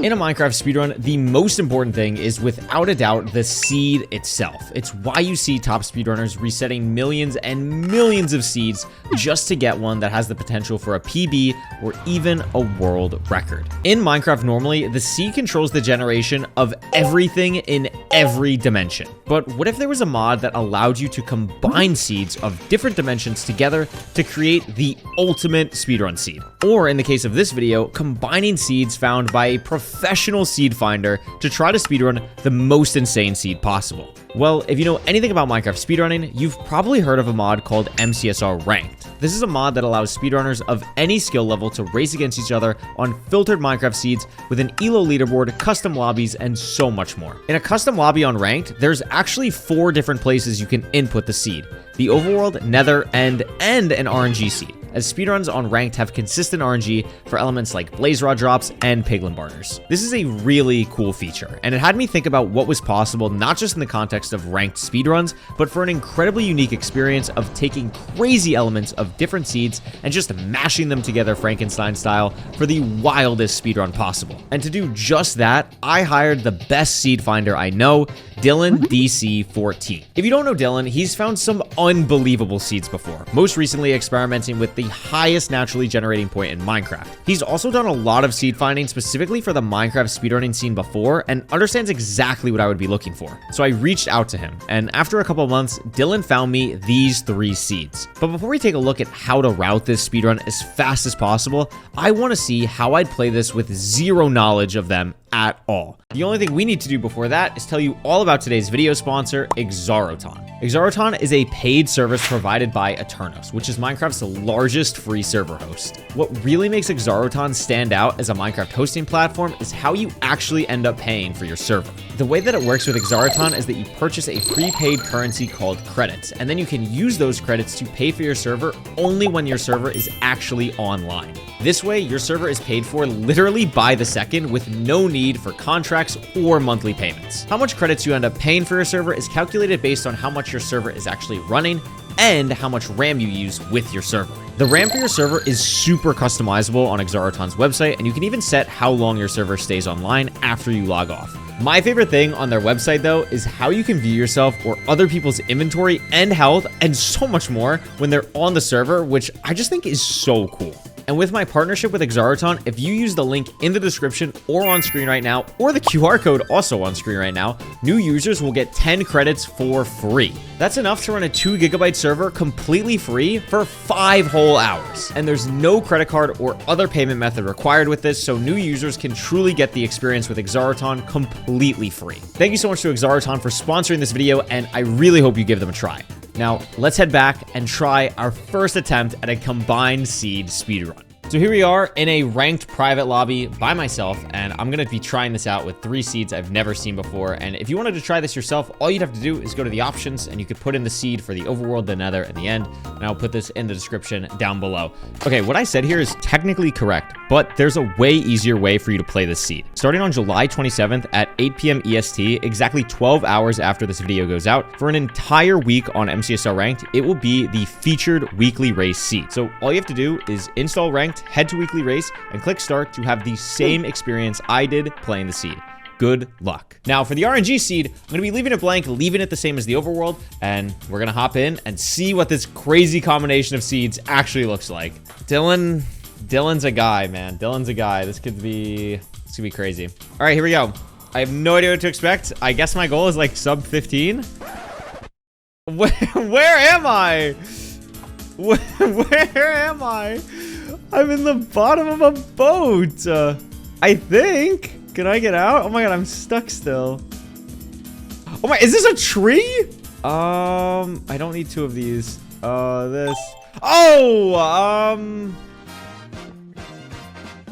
In a Minecraft speedrun, the most important thing is without a doubt the seed itself. It's why you see top speedrunners resetting millions and millions of seeds just to get one that has the potential for a PB or even a world record. In Minecraft normally, the seed controls the generation of everything in every dimension. But what if there was a mod that allowed you to combine seeds of different dimensions together to create the ultimate speedrun seed? Or in the case of this video, combining seeds found by a professional seed finder to try to speedrun the most insane seed possible. Well, if you know anything about Minecraft speedrunning, you've probably heard of a mod called MCSR Ranked. This is a mod that allows speedrunners of any skill level to race against each other on filtered Minecraft seeds with an ELO leaderboard, custom lobbies, and so much more. In a custom lobby on Ranked, there's actually 4 different places you can input the seed: the Overworld, Nether, and an RNG seed, as speedruns on Ranked have consistent RNG for elements like blaze rod drops and piglin barters. This is a really cool feature, and it had me think about what was possible not just in the context of ranked speedruns, but for an incredibly unique experience of taking crazy elements of different seeds and just mashing them together Frankenstein style for the wildest speedrun possible. And to do just that, I hired the best seed finder I know, Dylan DC14. If you don't know Dylan, he's found some unbelievable seeds before, most recently experimenting with the highest naturally generating point in Minecraft. He's also done a lot of seed finding specifically for the Minecraft speedrunning scene before and understands exactly what I would be looking for. So I reached out to him, and after a couple of months, Dylan found me these 3 seeds. But before we take a look at how to route this speedrun as fast as possible, I want to see how I'd play this with zero knowledge of them at all. The only thing we need to do before that is tell you all about today's video sponsor, Exaroton. Exaroton is a paid service provided by Eternos, which is Minecraft's largest free server host. What really makes Exaroton stand out as a Minecraft hosting platform is how you actually end up paying for your server. The way that it works with Exaroton is that you purchase a prepaid currency called credits, and then you can use those credits to pay for your server only when your server is actually online. This way, your server is paid for literally by the second with no need for contracts or monthly payments. How much credits you end up paying for your server is calculated based on how much your server is actually running and how much RAM you use with your server. The RAM for your server is super customizable on Exaroton's website, and you can even set how long your server stays online after you log off. My favorite thing on their website, though, is how you can view yourself or other people's inventory and health and so much more when they're on the server, which I just think is so cool. And with my partnership with Exaroton, if you use the link in the description or on screen right now, or the QR code also on screen right now, new users will get 10 credits for free. That's enough to run a 2 GB server completely free for 5 whole hours. And there's no credit card or other payment method required with this, so new users can truly get the experience with Exaroton completely free. Thank you so much to Exaroton for sponsoring this video, and I really hope you give them a try. Now, let's head back and try our first attempt at a combined seed speedrun. So here we are in a ranked private lobby by myself, and I'm going to be trying this out with 3 seeds I've never seen before. And if you wanted to try this yourself, all you'd have to do is go to the options, and you could put in the seed for the Overworld, the Nether at the end, and I'll put this in the description down below. Okay, what I said here is technically correct, but there's a way easier way for you to play this seed. Starting on July 27th at 8 p.m. EST, exactly 12 hours after this video goes out, for an entire week on MCSR Ranked, it will be the featured weekly race seed. So all you have to do is install Ranked, head to weekly race, and click start to have the same experience I did playing the seed. Good luck. Now for the RNG seed, I'm gonna be leaving it blank, leaving it the same as the Overworld, and we're gonna hop in and see what this crazy combination of seeds actually looks like. Dylan's a guy, man. Dylan's a guy. This could be crazy. All right, here we go. I have no idea what to expect. I guess my goal is like sub 15. Where am I? Where am I? I'm in the bottom of a boat. I think. Can I get out? Oh my god, I'm stuck still. Oh my, is this a tree? I don't need 2 of these. This. Oh,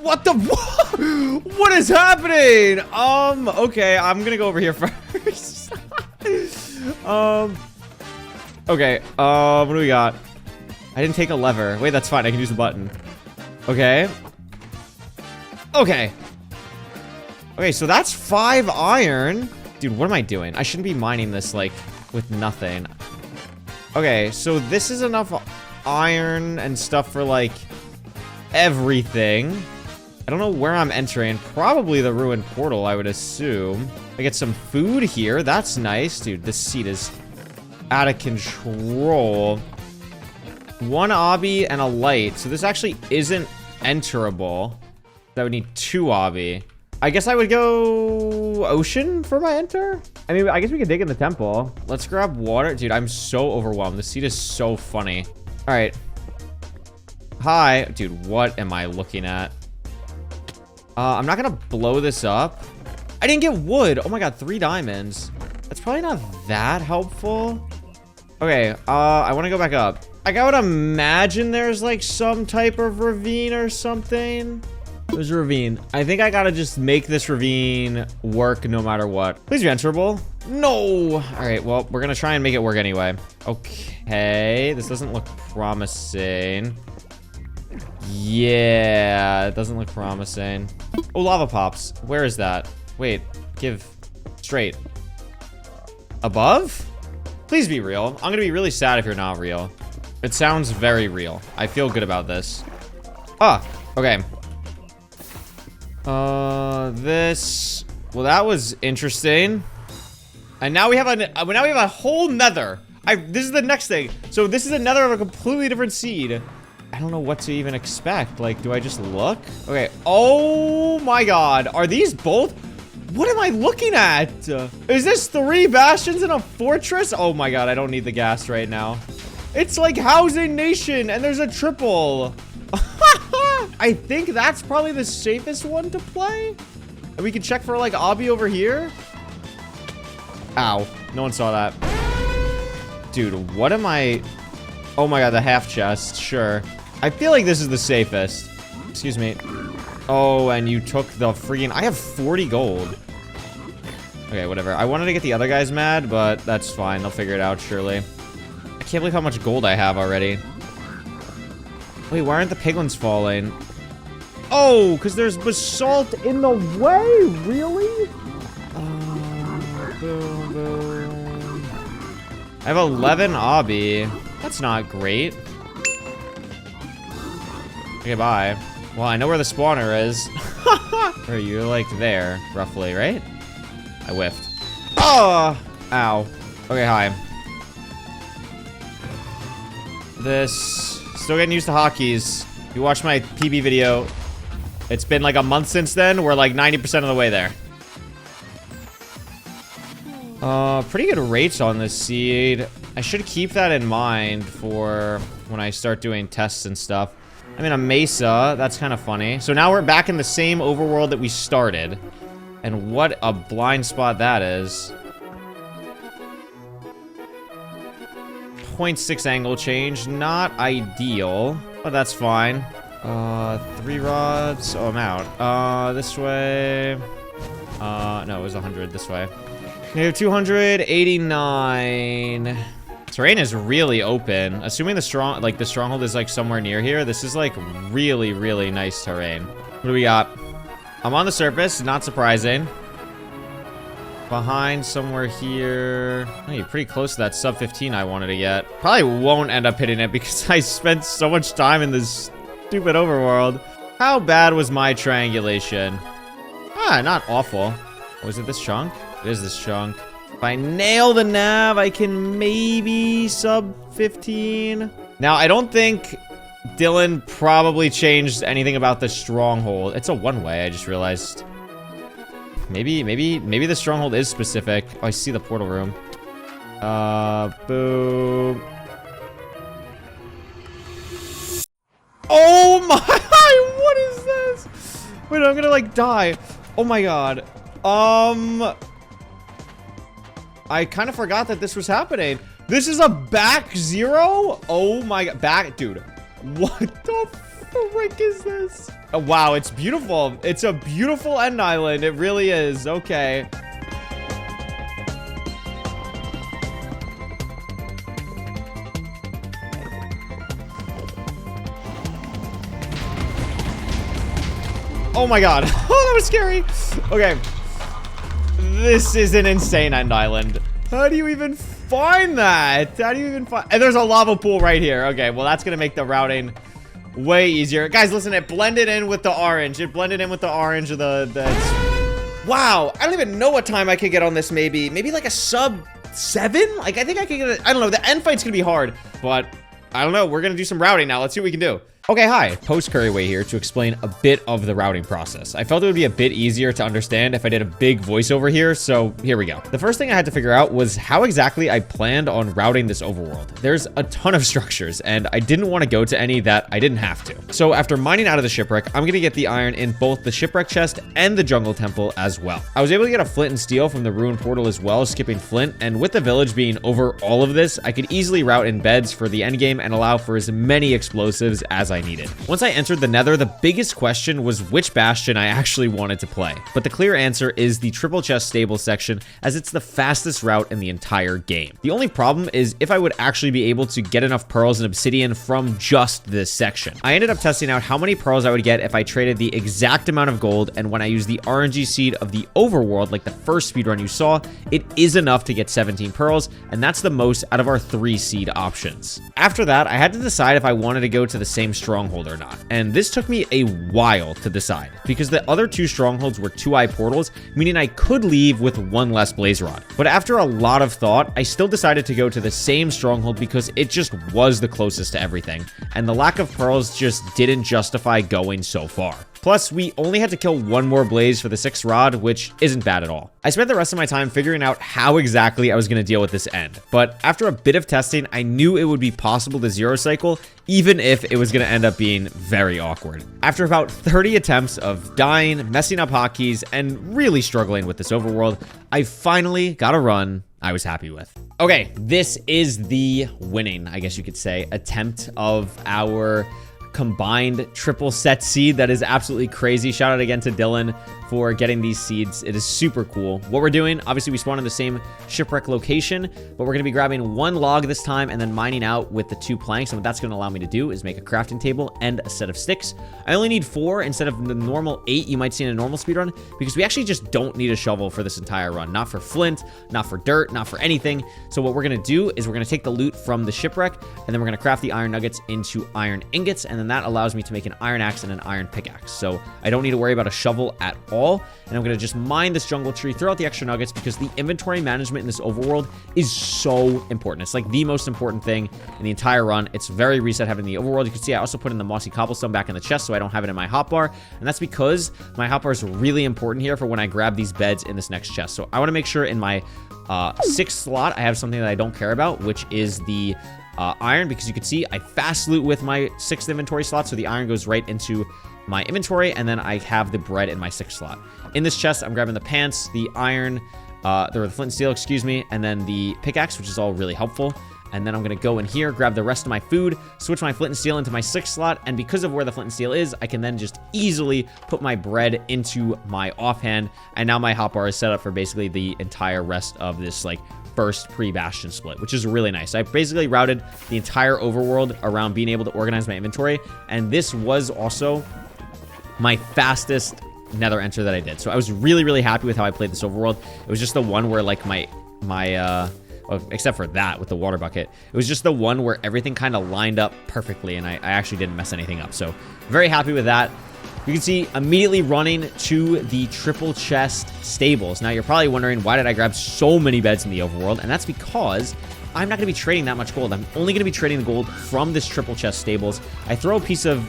what the? What is happening? Okay, I'm gonna go over here first. Okay, what do we got? I didn't take a lever. Wait, that's fine. I can use the button. Okay. Okay. Okay, so that's 5 iron. Dude, what am I doing? I shouldn't be mining this, like, with nothing. Okay, so this is enough iron and stuff for, like, everything. I don't know where I'm entering. Probably the ruined portal, I would assume. I get some food here. That's nice. Dude, this seed is out of control. 1 obby and a light. So this actually isn't enterable. I would need 2 obby. I guess I would go ocean for my enter. I mean, I guess we could dig in the temple. Let's grab water. Dude, I'm so overwhelmed. This seed is so funny. All right. Hi. Dude, what am I looking at? I'm not gonna blow this up. I didn't get wood. Oh my god, 3 diamonds. That's probably not that helpful. Okay, I want to go back up. Like, I would imagine there's like some type of ravine or something. There's a ravine. I think I gotta just make this ravine work no matter what. Please be enterable. No. All right, well, we're gonna try and make it work anyway. Okay, this doesn't look promising. Yeah, it doesn't look promising. Oh, lava pops. Where is that? Wait, give straight. Above? Please be real. I'm gonna be really sad if you're not real. It sounds very real. I feel good about this. Ah, okay. This. Well, that was interesting. And now we have a whole nether. This is the next thing. So this is another of a completely different seed. I don't know what to even expect. Like, do I just look? Okay. Oh my god. Are these both? What am I looking at? Is this 3 bastions in a fortress? Oh my god, I don't need the gas right now. It's like Housing Nation, and there's a triple. I think that's probably the safest one to play. And we can check for like obby over here. Ow. No one saw that. Dude, what am I? Oh my god, the half chest. Sure. I feel like this is the safest. Excuse me. Oh, and you took the freaking... I have 40 gold. Okay, whatever. I wanted to get the other guys mad, but that's fine. They'll figure it out, surely. I can't believe how much gold I have already. Wait, why aren't the piglins falling? Oh, because there's basalt in the way? Really? Boom, boom. I have 11 obby. That's not great. Okay, bye. Well, I know where the spawner is. Where are you? Like there, roughly, right? I whiffed. Oh! Ow. Okay, hi. This... Still getting used to hotkeys. If you watched my PB video, it's been like a month since then. We're like 90% of the way there. Pretty good rates on this seed. I should keep that in mind for when I start doing tests and stuff. I'm in a mesa. That's kind of funny. So now we're back in the same overworld that we started. And what a blind spot that is. 0.6 angle change. Not ideal. But that's fine. 3 rods. Oh, I'm out. This way. No, it was 100 this way. Negative 289. Terrain is really open. Assuming the stronghold is like somewhere near here, this is like really, really nice terrain. What do we got? I'm on the surface, not surprising. Behind somewhere here. Oh, you're pretty close to that sub 15 I wanted to get. Probably won't end up hitting it because I spent so much time in this stupid overworld. How bad was my triangulation? Ah, not awful. Was it this chunk? It is this chunk. If I nail the nav, I can maybe sub 15. Now, I don't think Dylan probably changed anything about the stronghold. It's a one-way, I just realized. Maybe the stronghold is specific. Oh, I see the portal room. Boom. Oh my, what is this? Wait, I'm gonna like die. Oh my god. I kind of forgot that this was happening. This is a back 0? Oh my god. Back, dude. What the frick is this? Oh, wow, it's beautiful. It's a beautiful end island. It really is. Okay. Oh my god. Oh, that was scary. Okay. This is an insane end island. How do you even find that? How do you even find... And there's a lava pool right here. Okay, well, that's going to make the routing way easier. Guys, listen, it blended in with the orange. It blended in with the orange of the wow, I don't even know what time I could get on this. Maybe like a sub 7. Like, I think I could get it. I don't know. The end fight's gonna be hard, but I don't know. We're gonna do some routing now. Let's see what we can do. Okay, hi, Post Couriway here to explain a bit of the routing process. I felt it would be a bit easier to understand if I did a big voiceover here, so here we go. The first thing I had to figure out was how exactly I planned on routing this overworld. There's a ton of structures, and I didn't want to go to any that I didn't have to. So after mining out of the shipwreck, I'm gonna get the iron in both the shipwreck chest and the jungle temple as well. I was able to get a flint and steel from the ruined portal as well, skipping flint, and with the village being over all of this, I could easily route in beds for the endgame and allow for as many explosives as I needed. Once I entered the Nether, the biggest question was which bastion I actually wanted to play. But the clear answer is the triple chest stable section, as it's the fastest route in the entire game. The only problem is if I would actually be able to get enough pearls and obsidian from just this section. I ended up testing out how many pearls I would get if I traded the exact amount of gold, and when I used the RNG seed of the overworld, like the first speedrun you saw, it is enough to get 17 pearls, and that's the most out of our 3 seed options. After that, I had to decide if I wanted to go to the same stronghold or not. And this took me a while to decide because the other 2 strongholds were 2-eye portals, meaning I could leave with 1 less blaze rod. But after a lot of thought, I still decided to go to the same stronghold because it just was the closest to everything. And the lack of pearls just didn't justify going so far. Plus, we only had to kill 1 more blaze for the 6th rod, which isn't bad at all. I spent the rest of my time figuring out how exactly I was going to deal with this end, but after a bit of testing, I knew it would be possible to zero cycle, even if it was going to end up being very awkward. After about 30 attempts of dying, messing up hotkeys, and really struggling with this overworld, I finally got a run I was happy with. Okay, this is the winning, I guess you could say, attempt of our combined triple set seed. That is absolutely crazy. Shout out again to Dylan for getting these seeds. It is super cool. What we're doing, obviously we spawn in the same shipwreck location, but we're going to be grabbing 1 log this time and then mining out with the 2 planks. And what that's going to allow me to do is make a crafting table and a set of sticks. I only need 4 instead of the normal 8 you might see in a normal speedrun, because we actually just don't need a shovel for this entire run. Not for flint, not for dirt, not for anything. So what we're going to do is we're going to take the loot from the shipwreck, and then we're going to craft the iron nuggets into iron ingots, and then that allows me to make an iron axe and an iron pickaxe. So I don't need to worry about a shovel at all. And I'm going to just mine this jungle tree, throw out the extra nuggets, because the inventory management in this overworld is so important. It's like the most important thing in the entire run. It's very reset heavy in the overworld. You can see I also put in the mossy cobblestone back in the chest, so I don't have it in my hotbar. And that's because my hotbar is really important here for when I grab these beds in this next chest. So I want to make sure in my 6th slot I have something that I don't care about, which is the iron, because you can see I fast loot with my 6th inventory slot, so the iron goes right into my inventory, and then I have the bread in my 6th slot. In this chest, I'm grabbing the pants, the iron, the flint and steel, excuse me, and then the pickaxe, which is all really helpful. And then I'm going to go in here, grab the rest of my food, switch my flint and steel into my 6th slot, and because of where the flint and steel is, I can then just easily put my bread into my offhand, and now my hotbar is set up for basically the entire rest of this, like, first pre-bastion split, which is really nice. I basically routed the entire overworld around being able to organize my inventory, and this was also my fastest Nether enter that I did. So I was really, really happy with how I played this overworld. It was just the one where, like, except for that with the water bucket, it was just the one where everything kind of lined up perfectly, and I actually didn't mess anything up. So very happy with that. You can see immediately running to the triple chest stables. Now you're probably wondering, why did I grab so many beds in the overworld? And that's because I'm not going to be trading that much gold. I'm only going to be trading the gold from this triple chest stables. I throw a piece of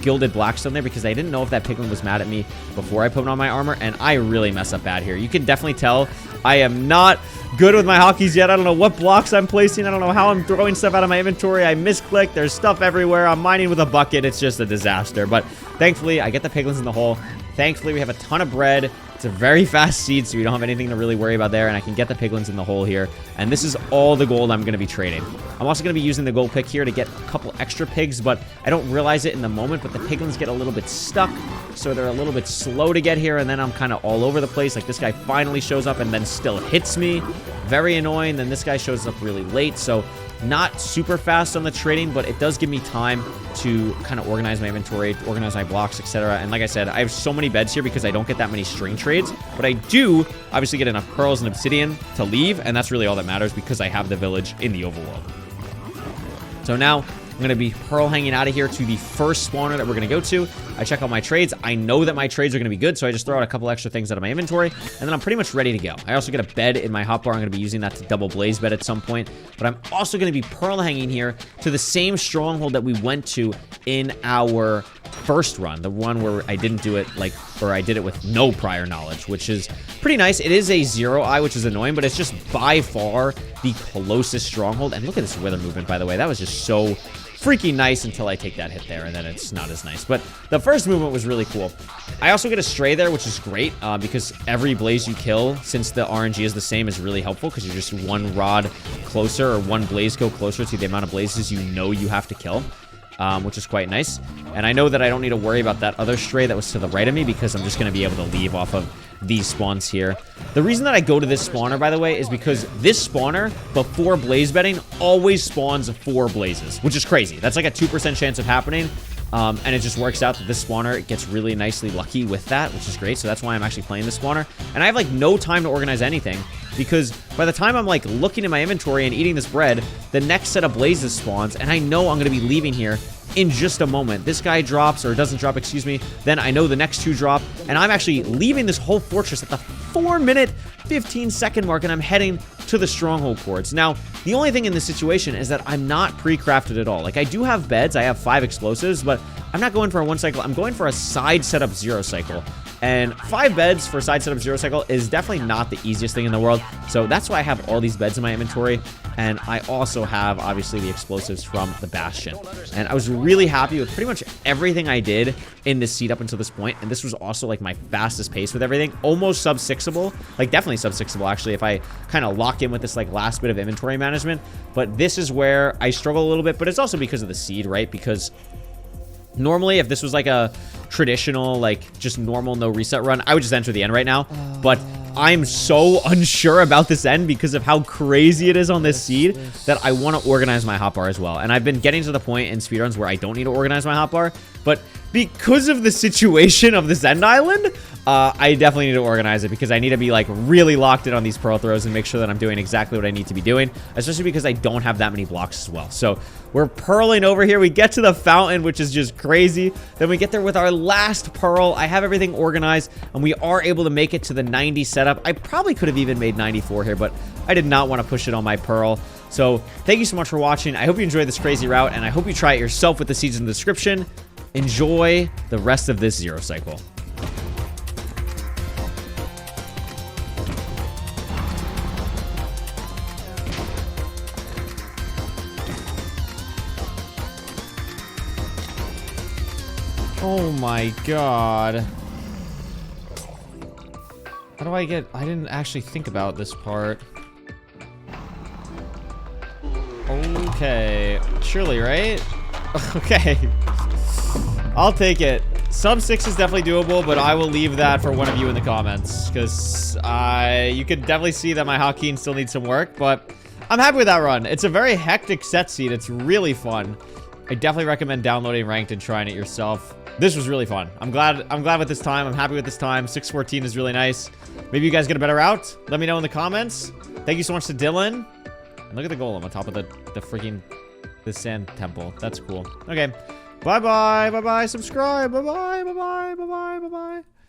gilded blackstone there because I didn't know if that piglin was mad at me before I put on my armor, and I really mess up bad here. You can definitely tell I am not good with my hotkeys yet. I don't know what blocks I'm placing. I don't know how I'm throwing stuff out of my inventory. I misclick. There's stuff everywhere. I'm mining with a bucket. It's just a disaster. But thankfully, I get the piglins in the hole. Thankfully, we have a ton of bread. It's a very fast seed, so we don't have anything to really worry about there, and I can get the piglins in the hole here. And this is all the gold I'm going to be trading. I'm also going to be using the gold pick here to get a couple extra pigs, but I don't realize it in the moment, but the piglins get a little bit stuck, so they're a little bit slow to get here, and then I'm kind of all over the place. Like, this guy finally shows up and then still hits me. Very annoying. Then this guy shows up really late, so not super fast on the trading, but it does give me time to kind of organize my inventory, organize my blocks, etc. And like I said, I have so many beds here because I don't get that many string trades, but I do obviously get enough pearls and obsidian to leave, and that's really all that matters because I have the village in the overworld. So now, I'm going to be pearl hanging out of here to the first spawner that we're going to go to. I check out my trades. I know that my trades are going to be good, so I just throw out a couple extra things out of my inventory, and then I'm pretty much ready to go. I also get a bed in my hotbar. I'm going to be using that to double blaze bed at some point, but I'm also going to be pearl hanging here to the same stronghold that we went to in our first run, the one where I didn't do it or I did it with no prior knowledge, which is pretty nice. It is a 0 which is annoying, but it's just by far the closest stronghold. And look at this wither movement, by the way. That was just so freaking nice until I take that hit there, and then it's not as nice. But the first movement was really cool. I also get a stray there, which is great because every blaze you kill, since the RNG is the same, is really helpful because you're just one rod closer or one blaze go closer to the amount of blazes you know you have to kill. Which is quite nice. And I know that I don't need to worry about that other stray that was to the right of me because I'm just going to be able to leave off of these spawns here. The reason that I go to this spawner, by the way, is because this spawner, before blaze bedding, always spawns 4 blazes, which is crazy. That's like a 2% chance of happening. And it just works out that this spawner gets really nicely lucky with that, which is great. So that's why I'm actually playing this spawner. And I have like no time to organize anything because by the time I'm like looking in my inventory and eating this bread, the next set of blazes spawns, and I know I'm going to be leaving here in just a moment. This guy drops, or doesn't drop, excuse me. Then I know the next 2 drop, and I'm actually leaving this whole fortress at the 4-minute, 15-second mark, and I'm heading to the stronghold cords. Now, the only thing in this situation is that I'm not pre-crafted at all. Like, I do have beds. I have 5 explosives, but I'm not going for a 1 cycle. I'm going for a side setup 0 cycle. And 5 beds for side setup 0 cycle is definitely not the easiest thing in the world. So that's why I have all these beds in my inventory. And I also have, obviously, the explosives from the Bastion. And I was really happy with pretty much everything I did in this seed up until this point. And this was also, like, my fastest pace with everything. Almost sub-6able. Like, definitely sub-6able, actually, if I kind of lock in with this, like, last bit of inventory management. But this is where I struggle a little bit. But it's also because of the seed, right? Because normally, if this was, like, a traditional, like, just normal no reset run, I would just enter the end right now. But I'm so unsure about this end because of how crazy it is on this seed that I want to organize my hotbar as well. And I've been getting to the point in speedruns where I don't need to organize my hotbar, but because of the situation of this end island, I definitely need to organize it because I need to be like really locked in on these pearl throws and make sure that I'm doing exactly what I need to be doing, especially because I don't have that many blocks as well. So we're pearling over here. We get to the fountain, which is just crazy. Then we get there with our last pearl. I have everything organized, and we are able to make it to the 90 setup. I probably could have even made 94 here, but I did not want to push it on my pearl. So thank you so much for watching. I hope you enjoyed this crazy route, and I hope you try it yourself with the seeds in the description. Enjoy the rest of this 0 cycle. Oh my god. How do I get... I didn't actually think about this part. Okay. Surely, right? Okay. I'll take it. Sub 6 is definitely doable, but I will leave that for one of you in the comments. Because you can definitely see that my hotkey still needs some work, but I'm happy with that run. It's a very hectic set seed. It's really fun. I definitely recommend downloading Ranked and trying it yourself. This was really fun. I'm glad with this time. I'm happy with this time. 6:14 is really nice. Maybe you guys get a better route. Let me know in the comments. Thank you so much to Dylan. And look at the golem on top of the freaking sand temple. That's cool. Okay. Bye-bye. Bye-bye. Subscribe. Bye-bye. Bye-bye. Bye-bye. Bye-bye.